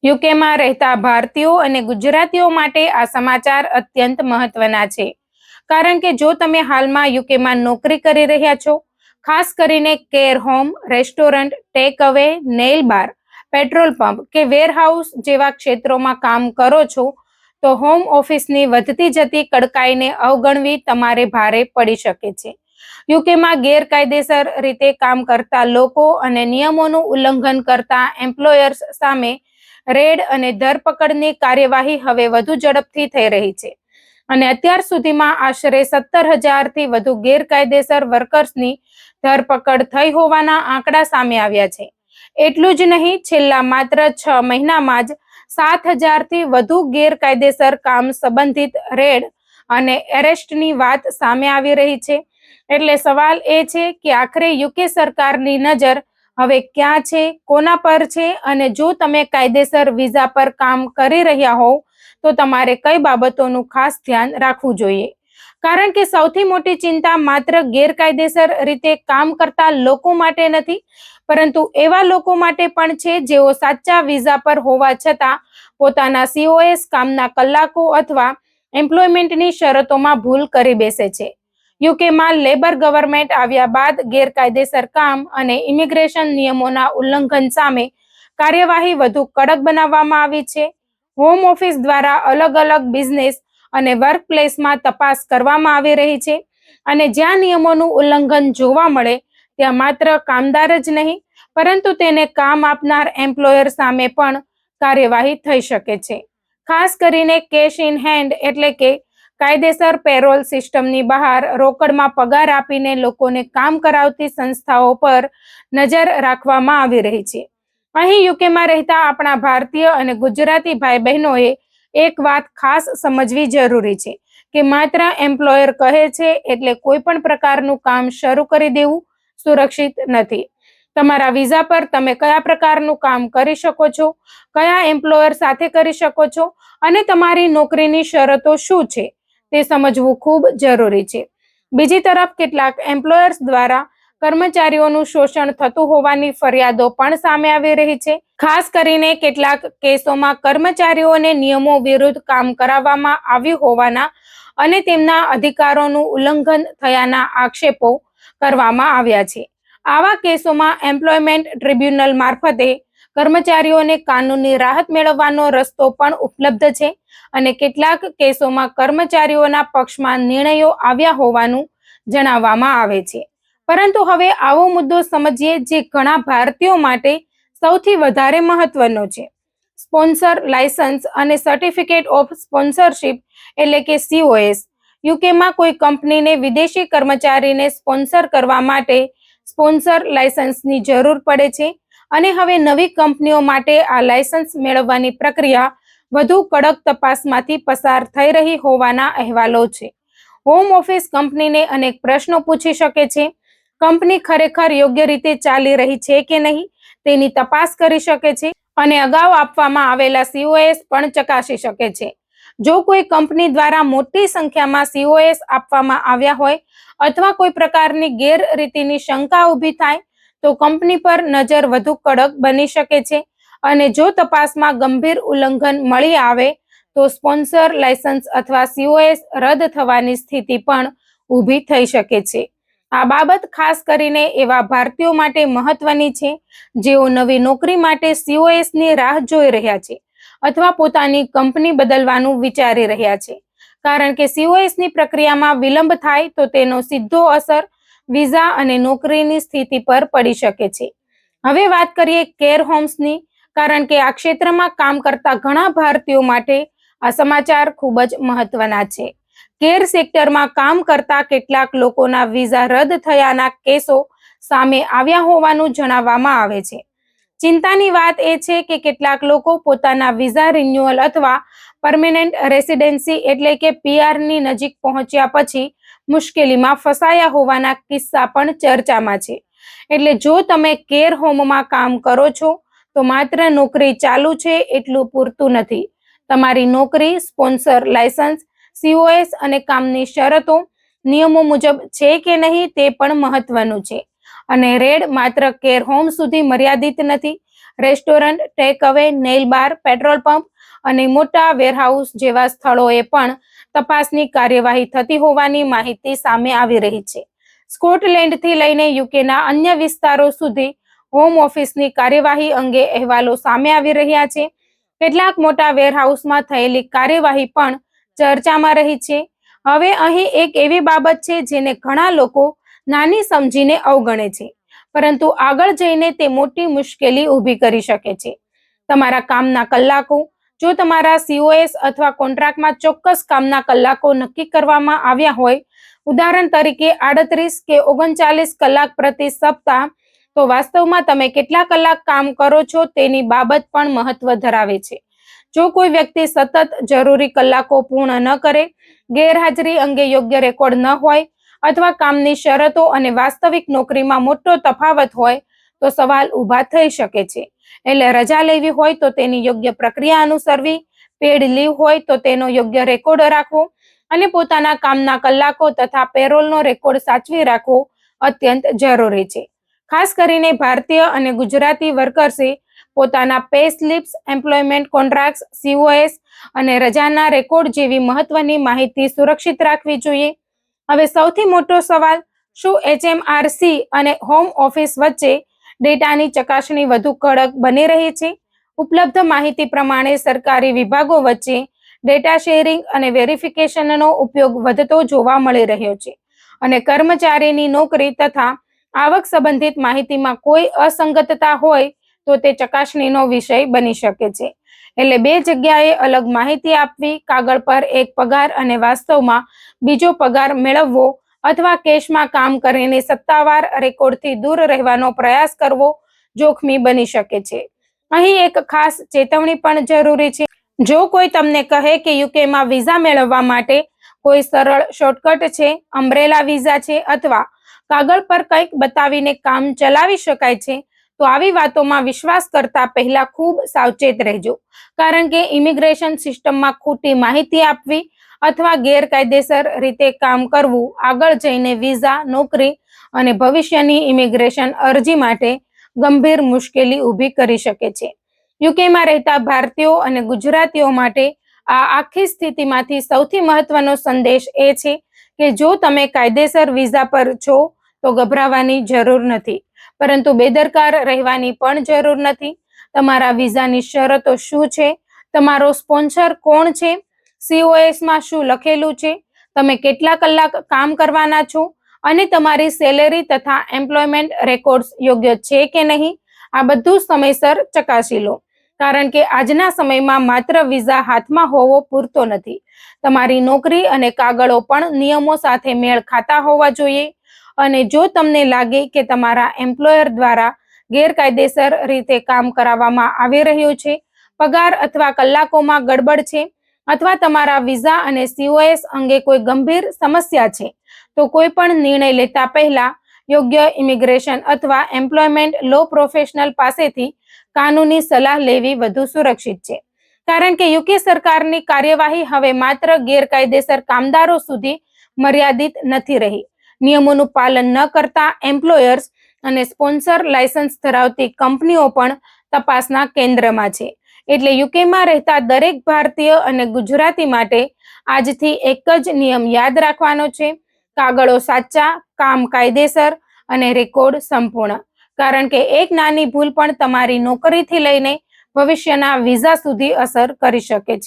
યુકેમાં રહેતા ભારતીયો અને ગુજરાતીઓ માટે આ સમાચાર અત્યંત મહત્વના છે, કારણ કે જો તમે હાલમાં યુકેમાં નોકરી કરી રહ્યા છો, ખાસ કરીને care home, restaurant, takeaway, nail bar, petrol pump કે વેરહાઉસ જેવા ક્ષેત્રોમાં કામ કરો છો, તો હોમ ઓફિસની વધતી જતી કડકાઈને અવગણવી તમારે ભારે પડી શકે છે. યુકેમાં ગેરકાયદેસર રીતે કામ કરતા લોકો અને નિયમોનું ઉલ્લંઘન કરતા એમ્પ્લોયર્સ સામે રેડ અને ધરપકડની કાર્યવાહી હવે વધુ ઝડપથી થઈ રહી છે અને અત્યાર સુધીમાં આશરે 17,000થી વધુ ગેરકાયદેસર વર્કર્સની ધરપકડ થઈ હોવાના આંકડા સામે આવ્યા છે. એટલું જ નહીં, છેલ્લા માત્ર 6 મહિનામાં જ 7,000થી વધુ ગેરકાયદેસર કામ સંબંધિત રેડ અને એરેસ્ટની વાત સામે આવી રહી છે. એટલે સવાલ એ છે કે આખરે યુકે સરકારની નજર હવે ક્યાં છે, કોના પર છે, અને જો તમે કાયદેસર વિઝા પર કામ કરી રહ્યા હોવ તો તમારે કઈ બાબતોનું ખાસ ધ્યાન રાખવું જોઈએ. કારણ કે સૌથી મોટી ચિંતા માત્ર ગેરકાયદેસર રીતે કામ કરતા લોકો માટે નથી, પરંતુ એવા લોકો માટે પણ છે જેઓ સાચા વિઝા પર હોવા છતાં પોતાના COS કામના કલાકો અથવા એમ્પ્લોયમેન્ટની શરતોમાં ભૂલ કરી બેસે છે. યુકેમાં લેબર ગવર્મેન્ટ આવ્યા બાદ ગેરકાયદેસર કામ અને ઇમિગ્રેશન નિયમોના ઉલ્લંઘન સામે કાર્યવાહી વધુ કડક બનાવવામાં આવી છે. હોમ ઓફિસ દ્વારા અલગ અલગ બિઝનેસ અને વર્કપ્લેસમાં તપાસ કરવામાં આવી રહી છે અને જ્યાં નિયમોનું ઉલ્લંઘન જોવા મળે ત્યાં માત્ર કામદાર જ નહીં, પરંતુ તેને કામ આપનાર એમ્પ્લોયર સામે પણ કાર્યવાહી થઈ શકે છે. ખાસ કરીને કેશ ઇન હેન્ડ એટલે કે કાયદેસર પેરોલ સિસ્ટમની બહાર રોકડમાં પગાર આપીને લોકોને કામ કરાવતી સંસ્થાઓ પર નજર રાખવામાં આવી રહી છે. અહીં યુકેમાં રહેતા આપણા ભારતીય અને ગુજરાતી ભાઈ બહેનોએ એક વાત ખાસ સમજવી જરૂરી છે કે માત્ર એમ્પ્લોયર કહે છે એટલે કોઈ પણ પ્રકારનું કામ શરૂ કરી દેવું સુરક્ષિત નથી. તમારા વિઝા પર તમે કયા પ્રકારનું કામ કરી શકો છો, કયા એમ્પ્લોયર સાથે કરી શકો છો અને તમારી નોકરીની શરતો શું છે તે સમજવું ખૂબ જરૂરી છે. બીજી તરફ કેટલાક એમ્પ્લોયર્સ દ્વારા કર્મચારીઓનું શોષણ થતું હોવાની ફરિયાદો પણ સામે આવી રહી છે. ખાસ કરીને કેટલાક કેસોમાં કર્મચારીઓને નિયમો વિરુદ્ધ કામ કરાવવામાં આવ્યું હોવાના અને તેમના અધિકારોનું ઉલ્લંઘન થયાના આક્ષેપો કરવામાં આવ્યા છે. આવા કેસોમાં એમ્પ્લોયમેન્ટ ટ્રિબ્યુનલ મારફતે કર્મચારીઓને કાનૂની રાહત મેળવવાનો રસ્તો પણ ઉપલબ્ધ છે અને કેટલાક કેસોમાં કર્મચારીઓના પક્ષમાં નિર્ણયો આવ્યા હોવાનું જણાવવામાં આવે છે. પરંતુ હવે આવો મુદ્દો સમજીએ જે ઘણા ભારતીયો માટે સૌથી વધારે મહત્વનો છે. સ્પોન્સર લાયસન્સ અને સર્ટિફિકેટ ઓફ સ્પોન્સરશિપ એટલે કે COS. યુકેમાં કોઈ કંપનીને વિદેશી કર્મચારીને સ્પોન્સર કરવા માટે સ્પોન્સર લાયસન્સની જરૂર પડે છે અને હવે નવી કંપનીઓ માટે આ લાયસન્સ મેળવવાની પ્રક્રિયા વધુ કડક તપાસમાંથી પસાર થઈ રહી હોવાના અહેવાલો છે. હોમ ઓફિસ કંપનીને અનેક પ્રશ્નો પૂછી શકે છે. કંપની ખરેખર યોગ્ય રીતે ચાલી રહી છે કે નહીં તેની તપાસ કરી શકે છે અને અગાઉ આપવામાં આવેલા COS પણ ચકાસી શકે છે. જો કોઈ કંપની દ્વારા મોટી સંખ્યામાં COS આપવામાં આવ્યા હોય અથવા કોઈ પ્રકારની ગેરરીતિની શંકા ઊભી થાય તો કંપની પર નજર વધુ કડક બની શકે છે અને જો તપાસમાં ગંભીર ઉલ્લંઘન મળી આવે તો સ્પોન્સર લાયસન્સ અથવા COS રદ થવાની સ્થિતિ પણ ઊભી થઈ શકે છે. આ બાબત ખાસ કરીને એવા ભારતીયો માટે મહત્વની છે જેઓ નવી નોકરી માટે COSની રાહ જોઈ રહ્યા છે અથવા પોતાની કંપની બદલવાનું વિચારી રહ્યા છે. કારણ કે COSની પ્રક્રિયામાં વિલંબ થાય તો તેનો સીધો અસર વિઝા અને નોકરીની સ્થિતિ પર પડી શકે છે. હવે વાત કરીએ કેર હોમ્સની, કારણ કે આ ક્ષેત્રમાં કામ કરતા ઘણા ભારતીયો માટે આ સમાચાર ખૂબ જ મહત્વના છે. કેર સેક્ટરમાં કામ કરતા કેટલાક લોકોના વિઝા રદ થયાના કેસો સામે આવ્યા હોવાનું જણાવવામાં આવે છે. ચિંતાની વાત એ છે કે કેટલાક લોકો પોતાના વિઝા રિન્યુઅલ અથવા પરમેનન્ટ રેસિડેન્સી એટલે કે PRની નજીક પહોંચ્યા પછી મુશ્કેલીમાં ફસાયા હોવાના કિસ્સા પણ ચર્ચામાં છે. એટલે જો તમે કેર હોમમાં કામ કરો છો તો માત્ર નોકરી ચાલુ છે એટલું પૂરતું નથી. તમારી નોકરી, સ્પોન્સર લાયસન્સ, COS અને કામની શરતો નિયમો મુજબ છે કે નહીં તે પણ મહત્વનું છે. અને રેડ માત્ર કેર હોમ સુધી મર્યાદિત નથી. Restaurant, takeaway, nail bar, petrol pump અને મોટા વેરહાઉસ જેવા સ્થળોએ પણ તપાસની કાર્યવાહી થતી હોવાની માહિતી સામે આવી રહી છે. સ્કોટલેન્ડથી લઈને યુકેના અન્ય વિસ્તારો સુધી હોમ ઓફિસની કાર્યવાહી અંગે અહેવાલો સામે આવી રહ્યા છે. કેટલાક મોટા વેરહાઉસમાં થયેલી કાર્યવાહી પણ ચર્ચામાં રહી છે. હવે અહીં એક એવી બાબત છે જેને ઘણા લોકો નાની સમજીને અવગણે છે, પરંતુ આગળ જઈને તે મોટી મુશ્કેલી ઊભી કરી શકે છે. તમારા કામના કલાકો. જો તમારા COS અથવા કોન્ટ્રાક્ટમાં ચોક્કસ કામના કલાકો નક્કી કરવામાં આવ્યા હોય, ઉદાહરણ તરીકે 38 કે 39 કલાક પ્રતિ સપ્તાહ, તો વાસ્તવમાં તમે કેટલા કલાક કામ કરો છો તેની બાબત પણ મહત્વ ધરાવે છે. જો કોઈ વ્યક્તિ સતત જરૂરી કલાકો પૂર્ણ ન કરે, ગેરહાજરી અંગે યોગ્ય રેકોર્ડ ન હોય અથવા કામની શરતો અને વાસ્તવિક નોકરીમાં મોટો તફાવત હોય, તો સવાલ ઊભા થઈ શકે છે. એટલે રજા લેવી હોય તો તેની યોગ્ય પ્રક્રિયા અનુસરવી, પેડ લીવ હોય તો તેનો યોગ્ય રેકોર્ડ રાખવો અને પોતાના કામના કલાકો તથા પેરોલનો રેકોર્ડ સાચવી રાખવો અત્યંત જરૂરી છે. ખાસ કરીને ભારતીય અને ગુજરાતી વર્કર્સે પોતાના pay slips, employment contracts, COS અને રજાના રેકોર્ડ જેવી મહત્વની માહિતી સુરક્ષિત રાખવી જોઈએ. હવે સૌથી મોટો સવાલ, શું HMRC અને હોમ ઓફિસ વચ્ચે ડેટાની ચકાસણી વધુ કડક બની રહી છે? ઉપલબ્ધ માહિતી પ્રમાણે સરકારી વિભાગો વચ્ચે ડેટા શેરિંગ અને વેરિફિકેશનનો ઉપયોગ વધતો જોવા મળી રહ્યો છે અને કર્મચારીની નોકરી તથા આવક સંબંધિત માહિતીમાં કોઈ અસંગતતા હોય તો તે ચકાસણીનો વિષય બની શકે છે. એટલે બે જગ્યાએ અલગ માહિતી આપવી, કાગળ પર એક પગાર અને વાસ્તવમાં બીજો પગાર મેળવવો અથવા કેશમાં કામ કરીને સત્તાવાર રેકોર્ડથી દૂર રહેવાનો પ્રયાસ કરવો જોખમી બની શકે છે. અહીં એક ખાસ ચેતવણી પણ જરૂરી છે. જો કોઈ તમને કહે કે યુકેમાં વિઝા મેળવવા માટે કોઈ સરળ શોર્ટકટ છે, અમ્બ્રેલા વિઝા છે અથવા કાગળ પર કંઈક બતાવીને કામ ચલાવી શકાય છે, તો આવી વાતોમાં વિશ્વાસ કરતા પહેલા ખૂબ સાવચેત રહેજો. કારણ કે ઇમિગ્રેશન સિસ્ટમમાં ખોટી માહિતી આપવી અથવા ગેરકાયદેસર રીતે કામ કરવું આગળ જઈને વિઝા, નોકરી અને ભવિષ્યની ઇમિગ્રેશન અરજી માટે ગંભીર મુશ્કેલી ઊભી કરી શકે છે. યુકેમાં રહેતા ભારતીયો અને ગુજરાતીઓ માટે આ આખી સ્થિતિમાંથી સૌથી મહત્વનો સંદેશ એ છે કે જો તમે કાયદેસર વિઝા પર છો તો ગભરાવાની જરૂર નથી, પરંતુ બેદરકાર રહેવાની પણ જરૂર નથી. તમારા વિઝાની શરતો શું છે? તમારો સ્પોન્સર કોણ છે? COSમાં શું લખેલું છે? તમે કેટલા કલાક કામ કરવાના છો? અને તમારી સેલેરી તથા એમ્પ્લોયમેન્ટ રેકોર્ડ્સ યોગ્ય છે કે નહીં? આ બધું સમયસર ચકાસી લો. કારણ કે આજના સમયમાં માત્ર વિઝા હાથમાં હોવો પૂરતો નથી. તમારી નોકરી અને કાગળો પણ નિયમો સાથે મેળ ખાતા હોવા જોઈએ. અને જો તમને લાગે કે તમારા એમ્પ્લોયર દ્વારા ગેરકાયદેસર રીતે કામ કરાવવામાં આવી રહ્યું છે, પગાર અથવા કલાકોમાં ગડબડ છે અથવા તમારા વિઝા અને COS અંગે કોઈ ગંભીર સમસ્યા છે, તો કોઈ પણ નિર્ણય લેતા પહેલા યોગ્ય ઇમિગ્રેશન અથવા એમ્પ્લોયમેન્ટ લો પ્રોફેશનલ પાસેથી કાનૂની સલાહ લેવી વધુ સુરક્ષિત છે. કારણ કે યુકે સરકારની કાર્યવાહી હવે માત્ર ગેરકાયદેસર કામદારો સુધી મર્યાદિત નથી રહી. નિયમોનું પાલન ન કરતા એમ્પ્લોયર્સ અને સ્પોન્સર લાયસન્સ ધરાવતી કંપનીઓ પણ તપાસના કેન્દ્રમાં છે. એટલે યુકેમાં રહેતા દરેક ભારતીય અને ગુજરાતી માટે આજથી એક જ નિયમ યાદ રાખવાનો છે: કાગળો સાચા, કામ કાયદેસર અને રેકોર્ડ સંપૂર્ણ. કારણ કે એક નાની ભૂલ પણ તમારી નોકરીથી લઈને ભવિષ્યના વિઝા સુધી અસર કરી શકે છે.